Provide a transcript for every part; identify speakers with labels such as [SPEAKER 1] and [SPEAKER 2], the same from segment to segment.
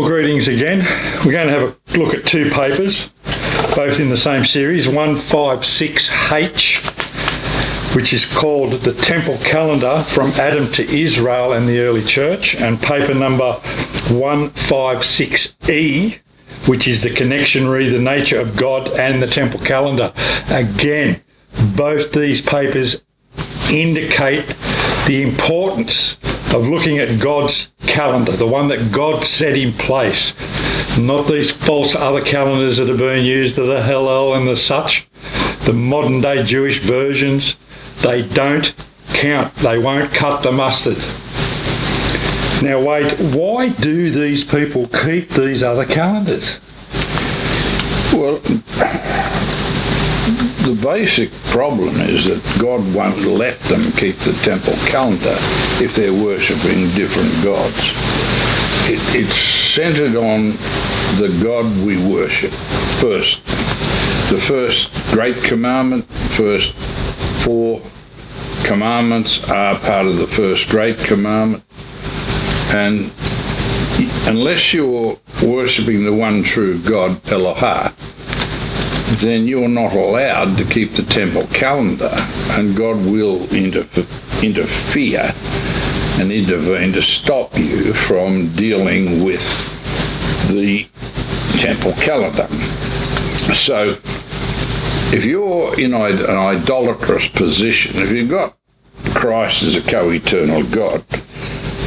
[SPEAKER 1] Well, greetings again. We're going to have a look at two papers, both in the same series, 156H, which is called The Temple Calendar from Adam to Israel and the Early Church, and paper number 156E, which is The Connection, the Nature of God and the Temple Calendar. Again, both these papers indicate the importance of looking at God's calendar, the one that God set in place, not these false other calendars that are being used, the Hillel and the such, the modern day Jewish versions. They don't count. They won't cut the mustard. Now wait, why do these people keep these other calendars?
[SPEAKER 2] Well, the basic problem is that God won't let them keep the temple calendar if they're worshipping different gods. It's centered on the God we worship first. The first great commandment, first four commandments are part of the first great commandment. And unless you're worshipping the one true God, Elohah, then you're not allowed to keep the temple calendar, and God will interfere and intervene to stop you from dealing with the temple calendar. So if you're in an idolatrous position, if you've got Christ as a co-eternal God,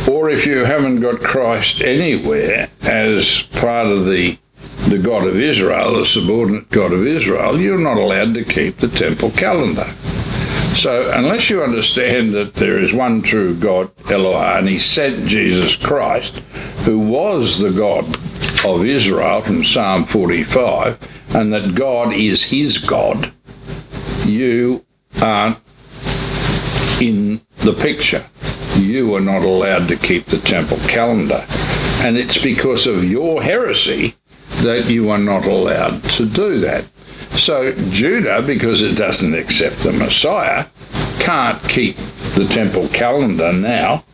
[SPEAKER 2] or if you haven't got Christ anywhere as part of the God of Israel, the subordinate God of Israel, you're not allowed to keep the temple calendar. So unless you understand that there is one true God, Elohah, and he sent Jesus Christ, who was the God of Israel from Psalm 45, and that God is his God, you aren't in the picture. You are not allowed to keep the temple calendar. And it's because of your heresy that you are not allowed to do that. So Judah, because it doesn't accept the Messiah, can't keep the temple calendar now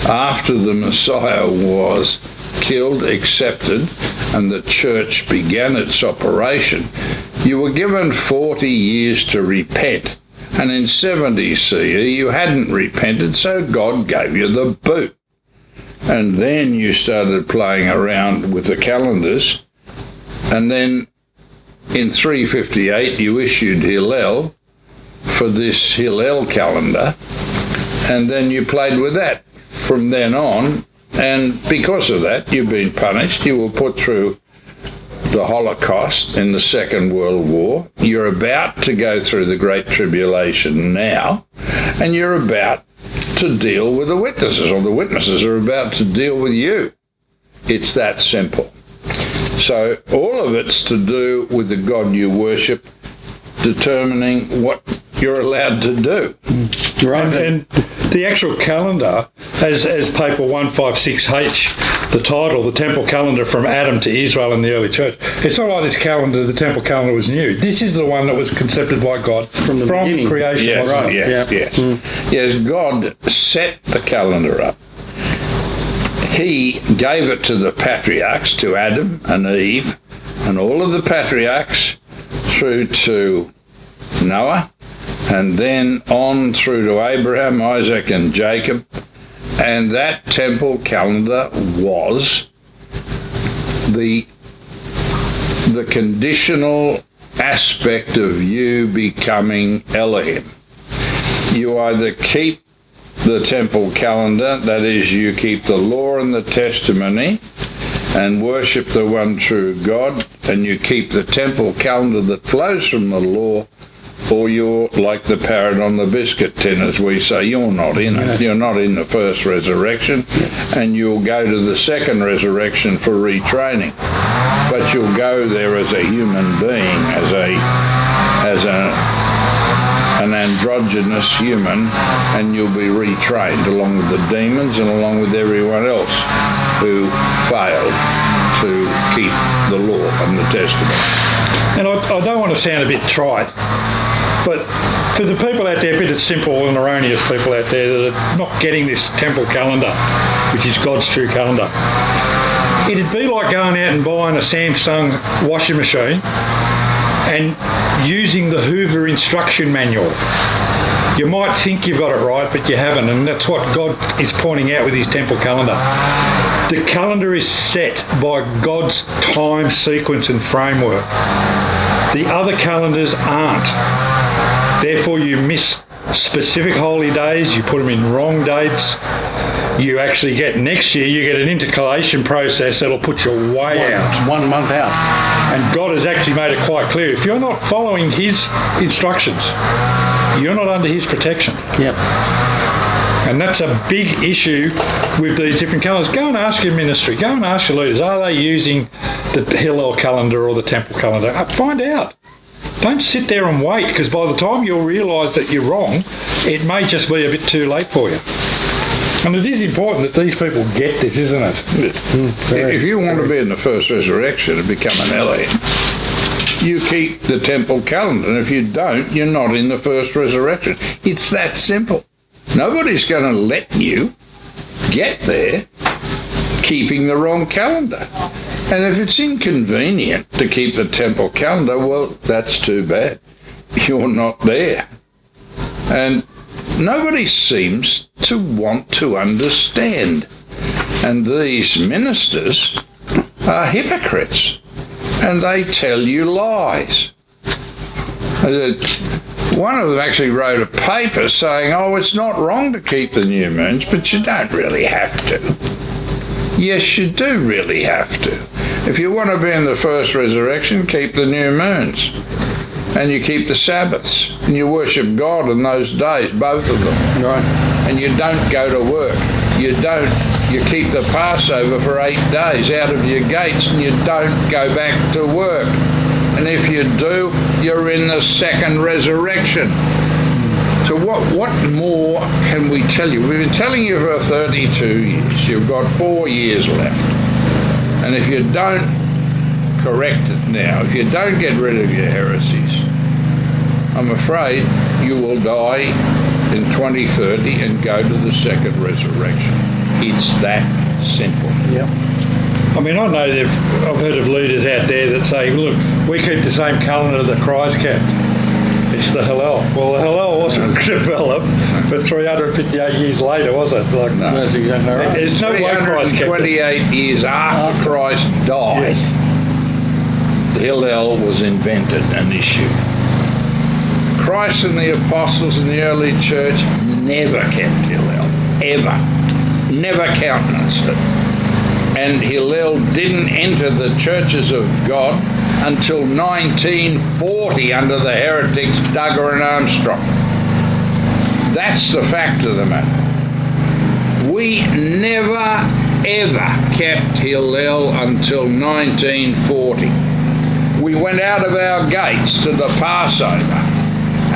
[SPEAKER 2] after the Messiah was killed, accepted, and the church began its operation. You were given 40 years to repent, and in 70 CE you hadn't repented, so God gave you the boot. And then you started playing around with the calendars, and then in 358 you issued Hillel for this Hillel calendar, and then you played with that from then on, and because of that you've been punished. You were put through the Holocaust in the Second World War. You're about to go through the Great Tribulation now, and you're about to deal with the witnesses, or the witnesses are about to deal with you. It's that simple. So all of it's to do with the God you worship determining what you're allowed to do.
[SPEAKER 1] Right. And the actual calendar, as paper 156H, the title, The Temple Calendar from Adam to Israel and the Early Church, it's not like this calendar, the temple calendar, was new. This is the one that was conceived by God from creation.
[SPEAKER 2] Yes,
[SPEAKER 1] right.
[SPEAKER 2] Yes. Yes, God set the calendar up. He gave it to the patriarchs, to Adam and Eve, and all of the patriarchs through to Noah, and then on through to Abraham, Isaac, and Jacob. And that temple calendar was the conditional aspect of you becoming Elohim. You either keep the temple calendar, that is, you keep the law and the testimony and worship the one true God, and you keep the temple calendar that flows from the law, or you're like the parrot on the biscuit tin, as we say. You're not in it. You're not in the first resurrection, and you'll go to the second resurrection for retraining. But you'll go there as a human being, as an androgynous human, and you'll be retrained along with the demons and along with everyone else who failed to keep the law and the testament.
[SPEAKER 1] And I don't want to sound a bit trite, but for the people out there, a bit of simple and erroneous people out there that are not getting this temple calendar, which is God's true calendar, It'd be like going out and buying a Samsung washing machine and using the Hoover instruction manual. You might think you've got it right, but you haven't, and that's what God is pointing out with his temple calendar. The calendar is set by God's time sequence and framework. The other calendars aren't. Therefore, you miss specific holy days, you put them in wrong dates. You actually get, next year, you get an intercalation process that'll put you way out.
[SPEAKER 3] 1 month out.
[SPEAKER 1] And God has actually made it quite clear. If you're not following his instructions, you're not under his protection.
[SPEAKER 3] Yep.
[SPEAKER 1] And that's a big issue with these different calendars. Go and ask your ministry, go and ask your leaders, are they using the Hillel calendar or the temple calendar? Find out. Don't sit there and wait, because by the time you'll realise that you're wrong, it may just be a bit too late for you. And it is important that these people get this, isn't it?
[SPEAKER 2] If you want to be in the first resurrection and become an elite, you keep the temple calendar, and if you don't, you're not in the first resurrection. It's that simple. Nobody's going to let you get there keeping the wrong calendar. And if it's inconvenient to keep the temple calendar, well, that's too bad. You're not there. And nobody seems to want to understand. And these ministers are hypocrites, and they tell you lies. One of them actually wrote a paper saying, oh, it's not wrong to keep the new moons, but you don't really have to. Yes, you do really have to. If you want to be in the first resurrection, keep the new moons. And you keep the Sabbaths. And you worship God in those days, both of them.
[SPEAKER 3] Right.
[SPEAKER 2] And you don't go to work. You keep the Passover for 8 days out of your gates, and you don't go back to work. And if you do, you're in the second resurrection. So what more can we tell you? We've been telling you for 32 years. You've got 4 years left. And if you don't correct it now, if you don't get rid of your heresies, I'm afraid you will die in 2030 and go to the second resurrection. It's that simple.
[SPEAKER 3] Yep.
[SPEAKER 1] I mean, I know I've heard of leaders out there that say, look, we keep the same calendar that Christ kept. It's the Hillel. Well, the Hillel wasn't developed for 358 years later, was it?
[SPEAKER 2] No.
[SPEAKER 3] That's exactly right.
[SPEAKER 1] There's no way Christ kept it.
[SPEAKER 2] 28 years after Christ died, yes, the Hillel was invented and issued. Christ and the apostles in the early church never kept Hillel, ever. Never countenanced it. And Hillel didn't enter the churches of God until 1940 under the heretics Duggar and Armstrong. That's the fact of the matter. We never, ever kept Hillel until 1940. We went out of our gates to the Passover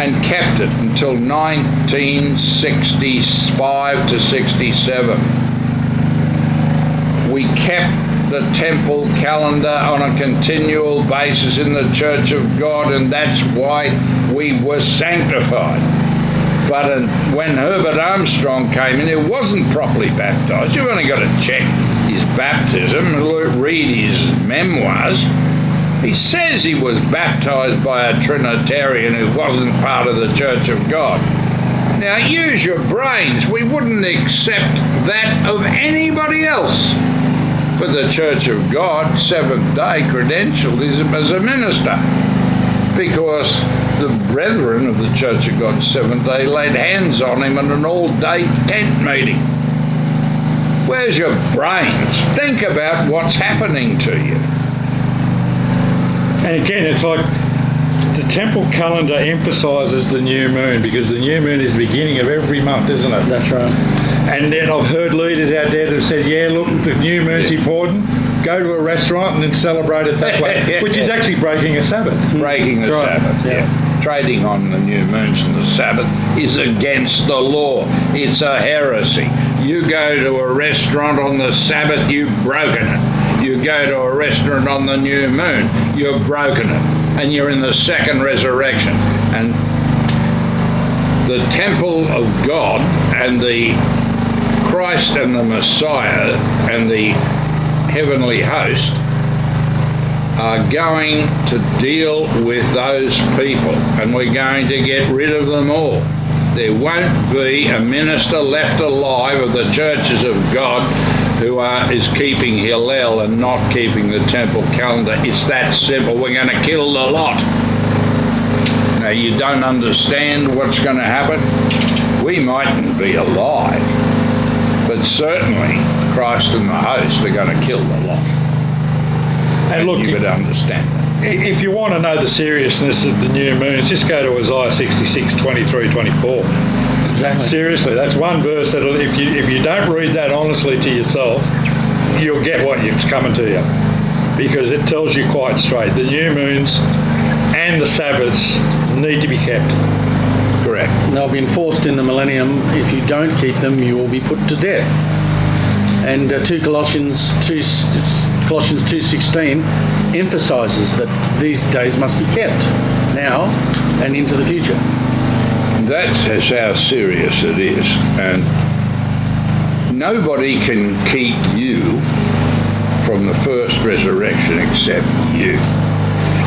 [SPEAKER 2] and kept it until 1965 to 67. We kept the temple calendar on a continual basis in the Church of God, and that's why we were sanctified. But when Herbert Armstrong came in, he wasn't properly baptised. You've only got to check his baptism and read his memoirs. He says he was baptised by a Trinitarian who wasn't part of the Church of God. Now, use your brains. We wouldn't accept that of anybody else. But the Church of God, Seventh Day, credentialed him as a minister, because the brethren of the Church of God, Seventh Day, laid hands on him at an all-day tent meeting. Where's your brains? Think about what's happening to you.
[SPEAKER 1] And again, it's like the temple calendar emphasises the new moon, because the new moon is the beginning of every month, isn't it?
[SPEAKER 3] That's right.
[SPEAKER 1] And then I've heard leaders out there that have said, yeah, look, the new moon's important. Go to a restaurant and then celebrate it that way, which is actually breaking a Sabbath.
[SPEAKER 2] Breaking the Sabbath, yeah. Trading on the new moons and the Sabbath is against the law. It's a heresy. You go to a restaurant on the Sabbath, you've broken it. You go to a restaurant on the new moon, you've broken it. And you're in the second resurrection. And the temple of God and the Christ and the Messiah and the heavenly host are going to deal with those people, and we're going to get rid of them all. There won't be a minister left alive of the churches of God who is keeping Hillel and not keeping the temple calendar. It's that simple. We're going to kill the lot. Now, you don't understand what's going to happen? We mightn't be alive, but certainly Christ and the host are going to kill the lot. And look, you would understand that.
[SPEAKER 1] If you want to know the seriousness of the new moons, just go to Isaiah 66, 23, 24.
[SPEAKER 3] Exactly.
[SPEAKER 1] Seriously, that's one verse that if you don't read that honestly to yourself, you'll get what's coming to you. Because it tells you quite straight, the new moons and the Sabbaths need to be kept.
[SPEAKER 2] Correct.
[SPEAKER 3] And they'll be enforced in the millennium. If you don't keep them, you will be put to death. And Colossians 2:16 emphasises that these days must be kept now and into the future.
[SPEAKER 2] That's how serious it is. And nobody can keep you from the first resurrection except you.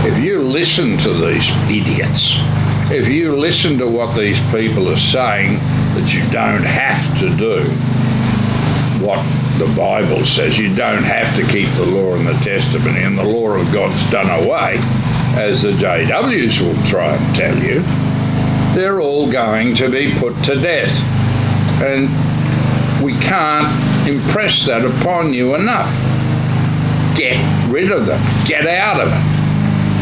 [SPEAKER 2] If you listen to these idiots, if you listen to what these people are saying, that you don't have to do what the Bible says, you don't have to keep the law and the testimony, and the law of God's done away, as the JWs will try and tell you, they're all going to be put to death. And we can't impress that upon you enough. Get rid of them. Get out of it.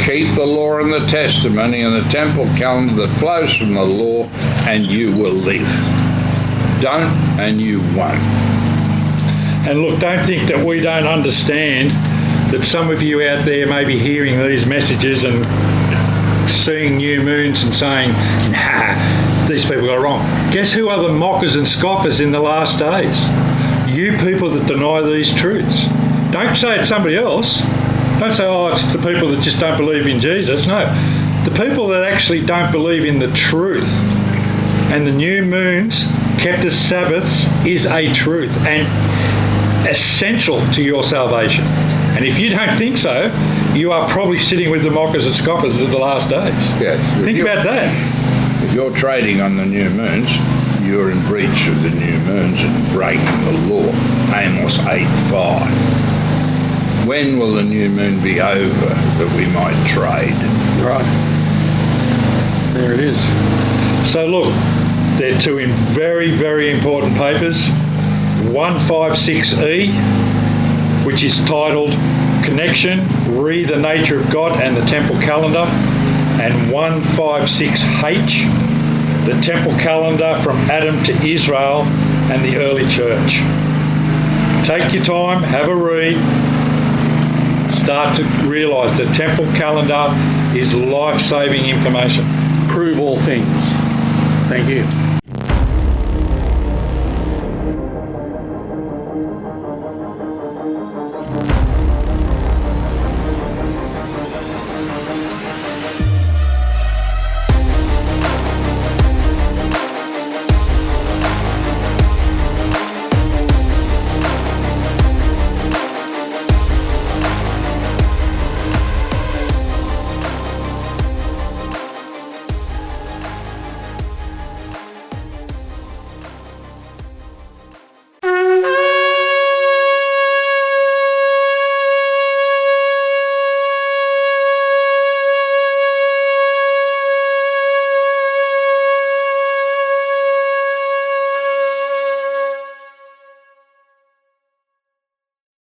[SPEAKER 2] Keep the law and the testimony and the temple calendar that flows from the law, and you will live. Don't, and you won't.
[SPEAKER 1] And look, don't think that we don't understand that some of you out there may be hearing these messages and seeing new moons and saying, nah, these people are wrong. Guess who are the mockers and scoffers in the last days? You people that deny these truths. Don't say it's somebody else. Don't say, oh, it's the people that just don't believe in Jesus. No, the people that actually don't believe in the truth. And the new moons, kept as Sabbaths, is a truth and essential to your salvation. And if you don't think so, you are probably sitting with the mockers and scoffers of the last days.
[SPEAKER 2] Yeah,
[SPEAKER 1] think about that.
[SPEAKER 2] If you're trading on the new moons, you're in breach of the new moons and breaking the law. Amos 8:5. When will the new moon be over that we might trade?
[SPEAKER 3] Right. There it is.
[SPEAKER 1] So look, they're two very, very important papers. 156E, which is titled Connection, Re the Nature of God and the Temple Calendar, and 156H, the Temple Calendar from Adam to Israel and the early church. Take your time, have a read, start to realise the Temple Calendar is life-saving information.
[SPEAKER 3] Prove all things. Thank you.